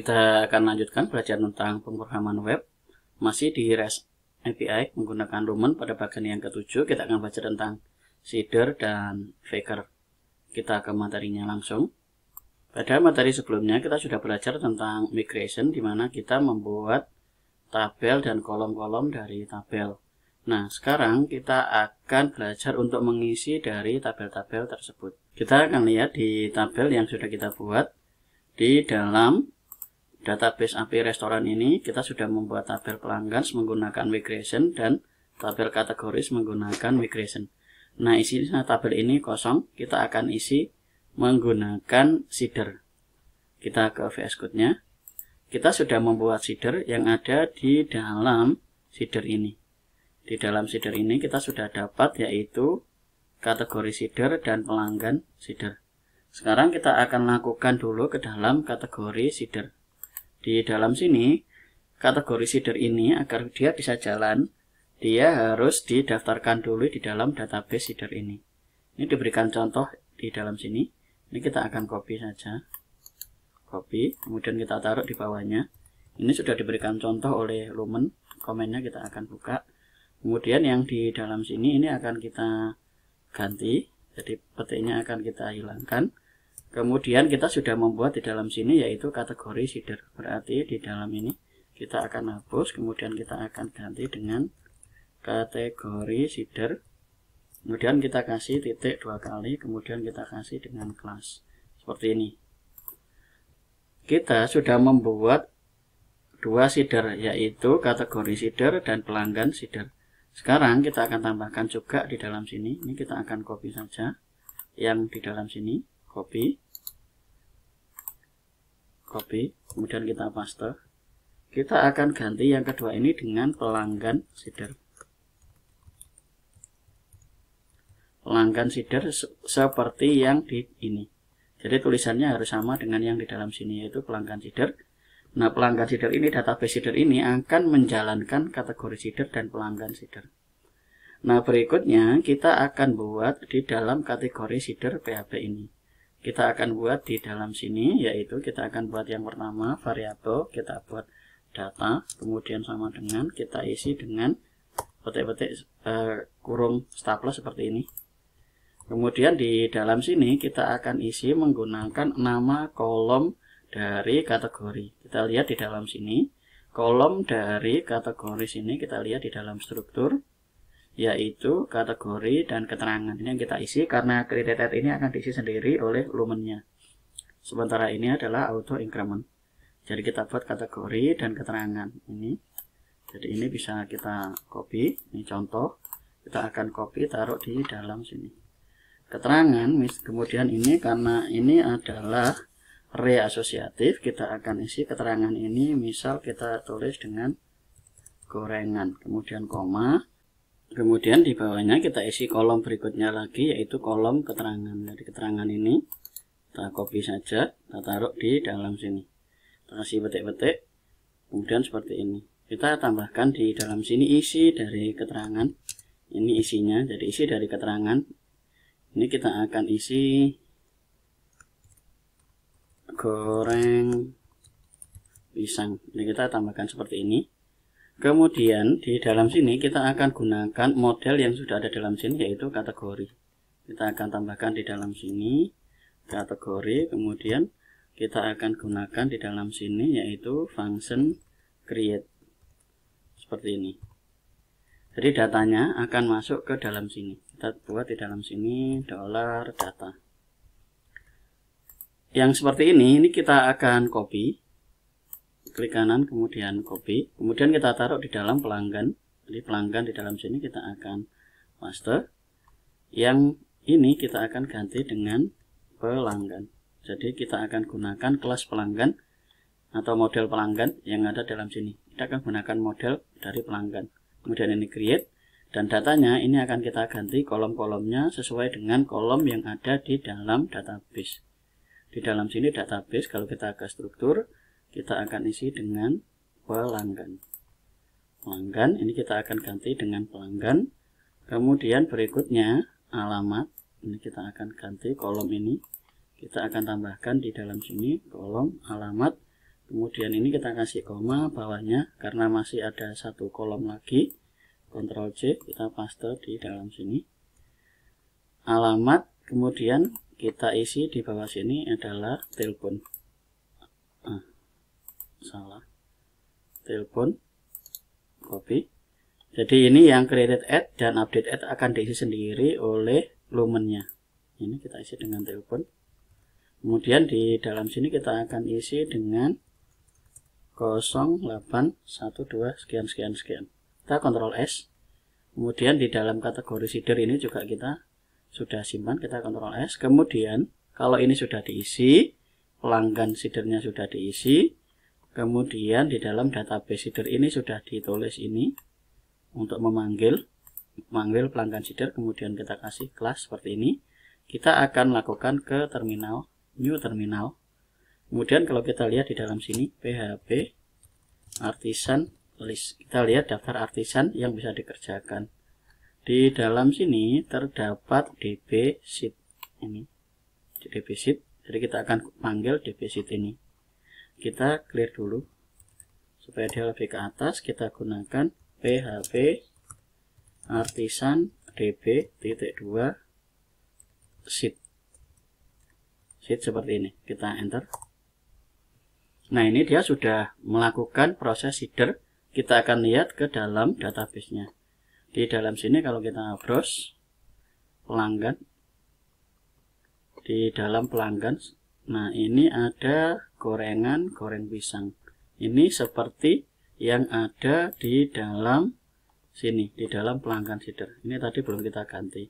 Kita akan lanjutkan belajar tentang pemrograman web. Masih di REST API menggunakan Lumen. Pada bagian yang ke-7 kita akan belajar tentang seeder dan Faker. Kita ke materinya langsung. Pada materi sebelumnya kita sudah belajar tentang migration, di mana kita membuat tabel dan kolom-kolom dari tabel. Nah, sekarang kita akan belajar untuk mengisi dari tabel-tabel tersebut. Kita akan lihat di tabel yang sudah kita buat. Di dalam database API restoran ini kita sudah membuat tabel pelanggan menggunakan migration dan tabel kategoris menggunakan migration. Nah, isi tabel ini kosong, kita akan isi menggunakan seeder. Kita ke VS Code-nya. Kita sudah membuat seeder yang ada di dalam seeder ini. Di dalam seeder ini kita sudah dapat yaitu kategori seeder dan pelanggan seeder. Sekarang kita akan lakukan dulu ke dalam kategori seeder. Di dalam sini, kategori seeder ini agar dia bisa jalan, dia harus didaftarkan dulu di dalam database seeder ini. Ini diberikan contoh di dalam sini. Ini kita akan copy saja. Copy, kemudian kita taruh di bawahnya. Ini sudah diberikan contoh oleh Lumen. Komennya kita akan buka. Kemudian yang di dalam sini ini akan kita ganti. Jadi petiknya akan kita hilangkan. Kemudian kita sudah membuat di dalam sini yaitu kategori seeder. Berarti di dalam ini kita akan hapus, kemudian kita akan ganti dengan kategori seeder. Kemudian kita kasih titik 2 kali, kemudian kita kasih dengan kelas. Seperti ini. Kita sudah membuat 2 seeder yaitu kategori seeder dan pelanggan seeder. Sekarang kita akan tambahkan juga di dalam sini. Ini kita akan copy saja yang di dalam sini. Copy, kemudian kita paste. Kita akan ganti yang kedua ini dengan pelanggan seeder. Pelanggan seeder seperti yang di ini. Jadi tulisannya harus sama dengan yang di dalam sini, yaitu pelanggan seeder. Nah, pelanggan seeder ini, database seeder ini akan menjalankan kategori seeder dan pelanggan seeder. Nah, berikutnya kita akan buat di dalam kategori seeder PHP ini. Kita akan buat di dalam sini, yaitu kita akan buat yang pertama variabel, kita buat data, kemudian sama dengan kita isi dengan petik-petik kurung staples seperti ini. Kemudian di dalam sini kita akan isi menggunakan nama kolom dari kategori. Kita lihat di dalam sini, kolom dari kategori sini kita lihat di dalam struktur, yaitu kategori dan keterangan. Ini yang kita isi karena created ini akan diisi sendiri oleh Lumennya. Sementara ini adalah auto increment. Jadi kita buat kategori dan keterangan ini. Jadi ini bisa kita copy. Ini contoh. Kita akan copy taruh di dalam sini. Keterangan, kemudian ini karena ini adalah array asosiatif, kita akan isi keterangan ini. Misal kita tulis dengan gorengan, kemudian koma. Kemudian di bawahnya kita isi kolom berikutnya lagi, yaitu kolom keterangan. Dari keterangan ini kita copy saja, kita taruh di dalam sini. Kita kasih petik-petik, kemudian seperti ini. Kita tambahkan di dalam sini isi dari keterangan. Ini isinya, jadi isi dari keterangan. Ini kita akan isi goreng pisang. Jadi kita tambahkan seperti ini. Kemudian di dalam sini kita akan gunakan model yang sudah ada dalam sini, yaitu kategori. Kita akan tambahkan di dalam sini kategori, kemudian kita akan gunakan di dalam sini yaitu function create. Seperti ini. Jadi datanya akan masuk ke dalam sini. Kita buat di dalam sini $data. Yang seperti ini kita akan copy. Klik kanan, kemudian copy, kemudian kita taruh di dalam pelanggan. Jadi pelanggan di dalam sini kita akan paste. Yang ini kita akan ganti dengan pelanggan. Jadi kita akan gunakan kelas pelanggan atau model pelanggan yang ada dalam sini. Kita akan gunakan model dari pelanggan. Kemudian ini create, dan datanya ini akan kita ganti kolom-kolomnya sesuai dengan kolom yang ada di dalam database. Di dalam sini database, kalau kita ke struktur, kita akan isi dengan pelanggan. Pelanggan, ini kita akan ganti dengan pelanggan. Kemudian berikutnya alamat, ini kita akan ganti kolom ini. Kita akan tambahkan di dalam sini kolom alamat. Kemudian ini kita kasih koma bawahnya karena masih ada satu kolom lagi. Ctrl C, kita paste di dalam sini. Alamat, kemudian kita isi di bawah sini adalah telepon. Salah. Telepon, copy. Jadi ini yang created add dan update add akan diisi sendiri oleh lumennya. Ini kita isi dengan telepon. Kemudian di dalam sini kita akan isi dengan 0812 sekian sekian sekian. Kita Ctrl S. Kemudian di dalam kategori seeder ini juga kita sudah simpan, kita Ctrl S. Kemudian kalau ini sudah diisi, pelanggan seedernya sudah diisi. Kemudian di dalam database seeder ini sudah ditulis ini untuk memanggil pelanggan seeder. Kemudian kita kasih kelas seperti ini. Kita akan lakukan ke terminal, new terminal. Kemudian kalau kita lihat di dalam sini PHP artisan list, kita lihat daftar artisan yang bisa dikerjakan. Di dalam sini terdapat DB sheet ini, DB sheet. Jadi kita akan panggil DB sheet ini. Kita clear dulu supaya dia lebih ke atas. Kita gunakan PHP artisan DB.2 sheet. Sheet seperti ini. Kita enter. Nah, ini dia sudah melakukan proses seeder. Kita akan lihat ke dalam database-nya. Di dalam sini kalau kita browse pelanggan, di dalam pelanggan, nah ini ada gorengan, goreng pisang. Ini seperti yang ada di dalam sini, di dalam pelanggan seeder. Ini tadi belum kita ganti.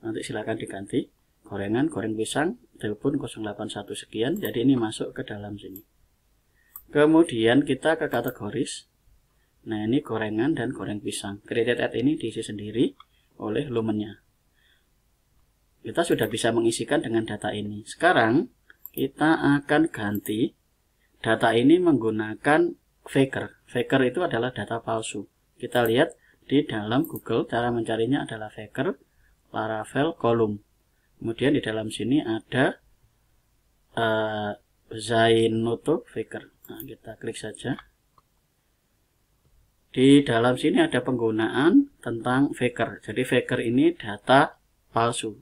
Nanti silakan diganti. Gorengan, goreng pisang, telepon 081 sekian. Jadi ini masuk ke dalam sini. Kemudian kita ke kategoris. Nah, ini gorengan dan goreng pisang. Created add ini diisi sendiri oleh lumennya. Kita sudah bisa mengisikan dengan data ini. Sekarang kita akan ganti data ini menggunakan faker. Faker itu adalah data palsu. Kita lihat di dalam Google, cara mencarinya adalah faker Laravel column. Kemudian di dalam sini ada Zainoto faker. Nah, kita klik saja. Di dalam sini ada penggunaan tentang faker. Jadi faker ini data palsu.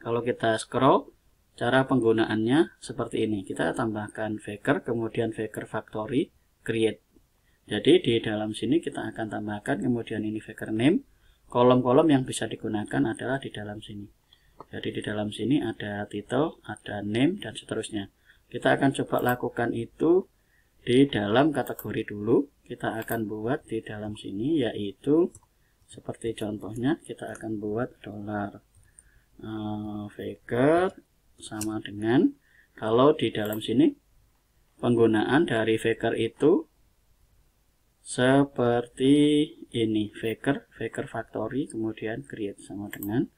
Kalau kita scroll, cara penggunaannya seperti ini. Kita tambahkan faker, kemudian faker factory, create. Jadi di dalam sini kita akan tambahkan, kemudian ini faker name. Kolom-kolom yang bisa digunakan adalah di dalam sini. Jadi di dalam sini ada title, ada name, dan seterusnya. Kita akan coba lakukan itu di dalam kategori dulu. Kita akan buat di dalam sini, yaitu seperti contohnya kita akan buat $faker sama dengan, kalau di dalam sini penggunaan dari faker itu seperti ini, faker factory, kemudian create sama dengan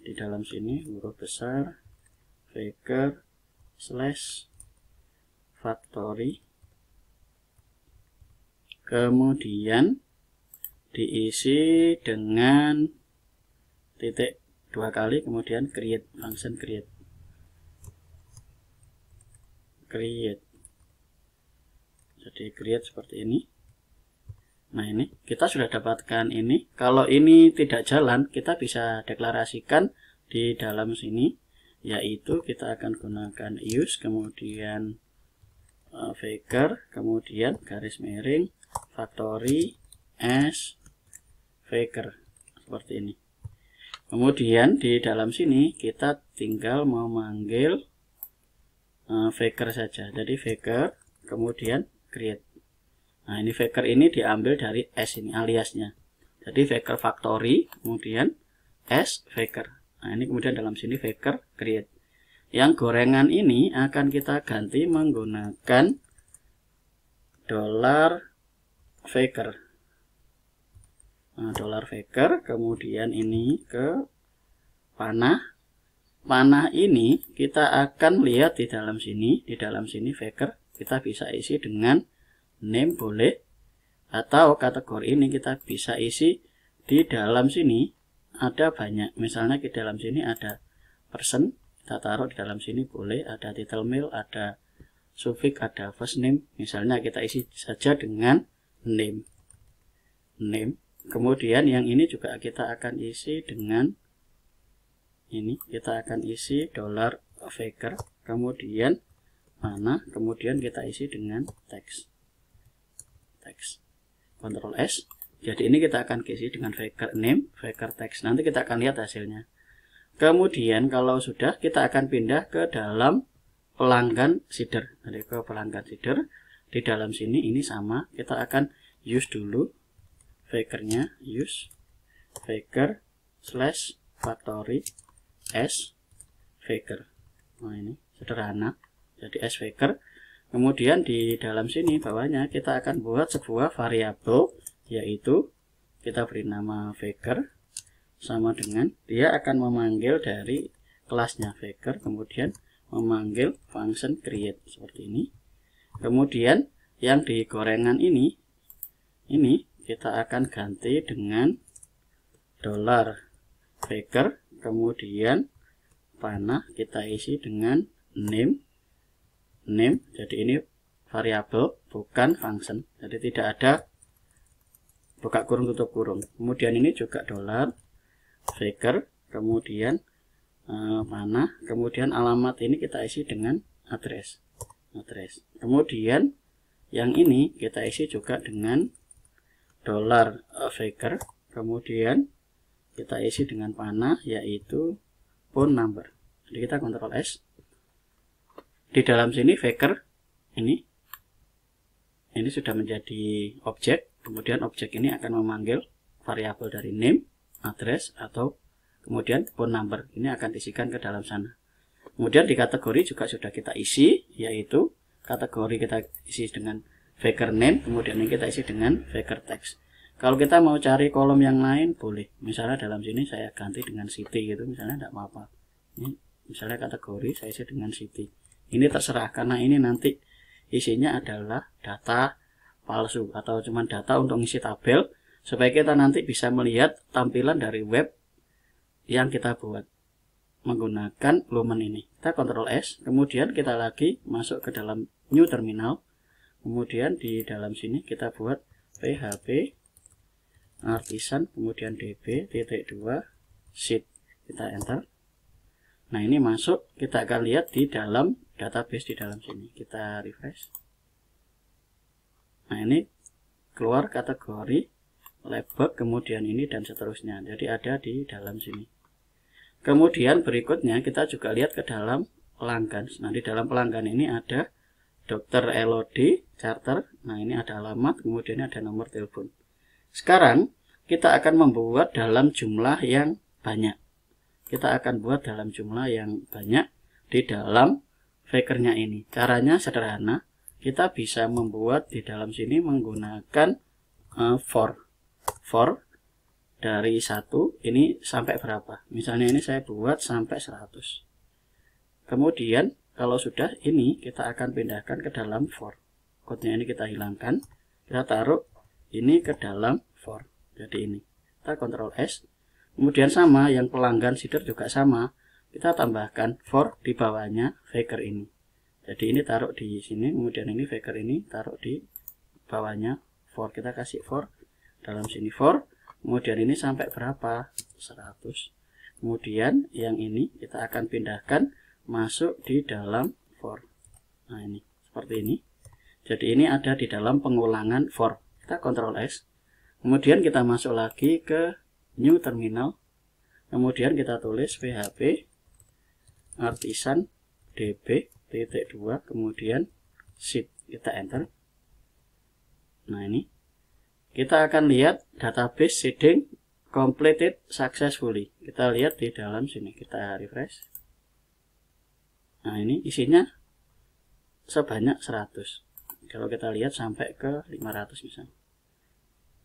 di dalam sini huruf besar faker / factory, kemudian diisi dengan titik 2 kali, kemudian create, function create. Jadi create seperti ini. Nah, ini kita sudah dapatkan ini. Kalau ini tidak jalan, kita bisa deklarasikan di dalam sini, yaitu kita akan gunakan use, kemudian faker, kemudian garis miring factory as faker seperti ini. Kemudian di dalam sini kita tinggal memanggil faker saja. Jadi faker kemudian create. Nah, ini faker ini diambil dari S ini, aliasnya. Jadi faker factory, kemudian S faker. Nah, ini kemudian dalam sini faker create. Yang gorengan ini akan kita ganti menggunakan $faker. Nah, $faker, kemudian ini ke panah. Panah ini kita akan lihat di dalam sini. Di dalam sini faker kita bisa isi dengan name boleh, atau kategori ini kita bisa isi di dalam sini ada banyak. Misalnya di dalam sini ada person, kita taruh di dalam sini boleh, ada title mail, ada suffix ada first name, misalnya kita isi saja dengan name. Kemudian yang ini juga kita akan isi dengan ini, kita akan isi $faker, kemudian mana, kemudian kita isi dengan teks. Ctrl S. Jadi ini kita akan isi dengan faker name, faker text. Nanti kita akan lihat hasilnya. Kemudian kalau sudah, kita akan pindah ke dalam pelanggan seeder. Jadi ke pelanggan seeder. Di dalam sini ini sama. Kita akan use dulu fakernya, use faker / factory s faker. Nah ini sederhana. Jadi s faker. Kemudian di dalam sini bawahnya kita akan buat sebuah variabel, yaitu kita beri nama faker, sama dengan dia akan memanggil dari kelasnya faker, kemudian memanggil function create seperti ini. Kemudian yang di gorengan ini kita akan ganti dengan $faker, kemudian panah kita isi dengan name. Jadi ini variabel bukan function, jadi tidak ada buka kurung tutup kurung. Kemudian ini juga $faker, kemudian mana, kemudian alamat ini kita isi dengan address. Kemudian yang ini kita isi juga dengan $faker, kemudian kita isi dengan panah, yaitu phone number. Jadi kita Ctrl S. Di dalam sini faker ini sudah menjadi objek. Kemudian objek ini akan memanggil variabel dari name, address, atau kemudian phone number. Ini akan diisikan ke dalam sana. Kemudian di kategori juga sudah kita isi, yaitu kategori kita isi dengan faker name, kemudian ini kita isi dengan faker text. Kalau kita mau cari kolom yang lain boleh. Misalnya dalam sini saya ganti dengan city gitu, misalnya tidak apa-apa. Ini misalnya kategori saya isi dengan city. Ini terserah, karena ini nanti isinya adalah data palsu atau cuman data untuk ngisi tabel, supaya kita nanti bisa melihat tampilan dari web yang kita buat menggunakan Lumen ini. Kita Ctrl S, kemudian kita lagi masuk ke dalam new terminal, kemudian di dalam sini kita buat php artisan, kemudian db.2 sheet, kita enter. Nah ini masuk, kita akan lihat di dalam database di dalam sini. Kita refresh. Nah ini keluar kategori label, kemudian ini dan seterusnya. Jadi ada di dalam sini. Kemudian berikutnya kita juga lihat ke dalam pelanggan. Nah di dalam pelanggan ini ada Dr. LOD charter. Nah ini ada alamat, kemudian ada nomor telepon. Sekarang kita akan membuat dalam jumlah yang banyak. Kita akan buat dalam jumlah yang banyak di dalam fakernya ini. Caranya sederhana. Kita bisa membuat di dalam sini menggunakan for dari 1 ini sampai berapa. Misalnya ini saya buat sampai 100. Kemudian kalau sudah ini kita akan pindahkan ke dalam for. Kodenya ini kita hilangkan. Kita taruh ini ke dalam for. Jadi ini. Kita Ctrl S. Kemudian sama, yang pelanggan seeder juga sama. Kita tambahkan for di bawahnya faker ini. Jadi ini taruh di sini, kemudian ini faker ini taruh di bawahnya for. Kita kasih for dalam sini for. Kemudian ini sampai berapa? 100. Kemudian yang ini kita akan pindahkan masuk di dalam for. Nah ini seperti ini. Jadi ini ada di dalam pengulangan for. Kita Ctrl S. Kemudian kita masuk lagi ke new terminal, kemudian kita tulis php artisan db.2 kemudian sheet, kita enter. Nah ini kita akan lihat database seeding completed successfully. Kita lihat di dalam sini, kita refresh. Nah ini isinya sebanyak 100. Kalau kita lihat sampai ke 500 misalnya.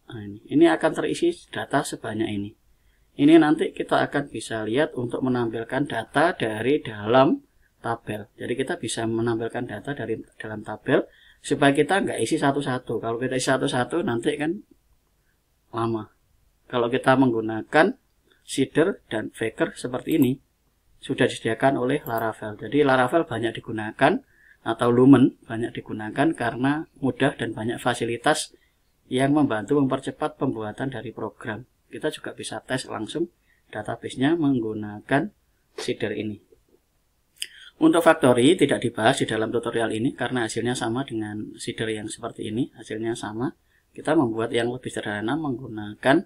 Nah, ini akan terisi data sebanyak ini. Ini nanti kita akan bisa lihat untuk menampilkan data dari dalam tabel. Jadi kita bisa menampilkan data dari dalam tabel supaya kita nggak isi satu-satu. Kalau kita isi satu-satu nanti kan lama. Kalau kita menggunakan seeder dan faker seperti ini sudah disediakan oleh Laravel. Jadi Laravel banyak digunakan atau Lumen banyak digunakan karena mudah dan banyak fasilitas yang membantu mempercepat pembuatan dari program. Kita juga bisa tes langsung database-nya menggunakan Seeder ini. Untuk factory tidak dibahas di dalam tutorial ini karena hasilnya sama dengan Seeder yang seperti ini, hasilnya sama. Kita membuat yang lebih sederhana menggunakan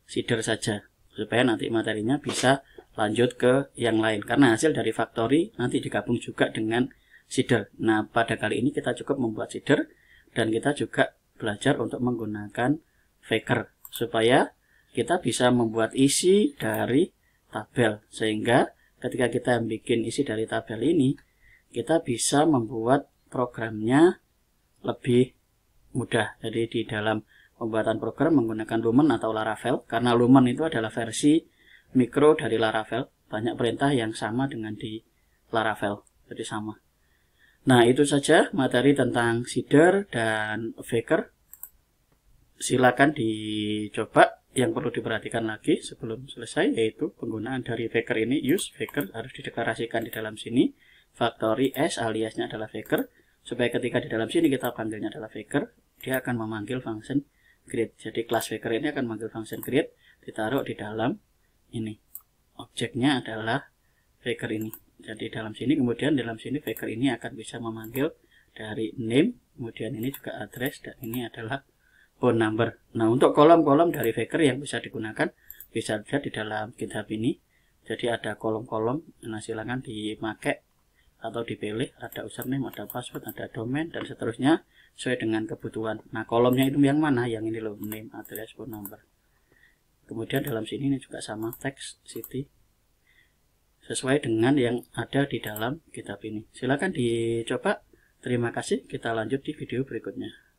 Seeder saja supaya nanti materinya bisa lanjut ke yang lain karena hasil dari factory nanti digabung juga dengan Seeder. Nah, pada kali ini kita cukup membuat Seeder dan kita juga belajar untuk menggunakan Faker supaya kita bisa membuat isi dari tabel, sehingga ketika kita bikin isi dari tabel ini kita bisa membuat programnya lebih mudah. Jadi di dalam pembuatan program menggunakan Lumen atau Laravel, karena Lumen itu adalah versi mikro dari Laravel, banyak perintah yang sama dengan di Laravel, jadi sama. Nah, itu saja materi tentang Seeder dan Faker. Silakan dicoba. Yang perlu diperhatikan lagi sebelum selesai yaitu penggunaan dari Faker ini. Use Faker harus dideklarasikan di dalam sini. Factory S aliasnya adalah Faker, supaya ketika di dalam sini kita panggilnya adalah Faker, dia akan memanggil function create. Jadi kelas Faker ini akan memanggil function create, ditaruh di dalam ini. Objeknya adalah Faker ini. Jadi dalam sini, kemudian dalam sini Faker ini akan bisa memanggil dari name, kemudian ini juga address, dan ini adalah phone number. Nah, untuk kolom-kolom dari Faker yang bisa digunakan bisa dilihat di dalam GitHub ini. Jadi ada kolom-kolom, nah silakan dipakai atau dipilih. Ada username, ada password, ada domain, dan seterusnya sesuai dengan kebutuhan. Nah, kolomnya itu yang mana? Yang ini loh, name, address, phone number. Kemudian dalam sini ini juga sama, text, city, sesuai dengan yang ada di dalam GitHub ini. Silakan dicoba. Terima kasih. Kita lanjut di video berikutnya.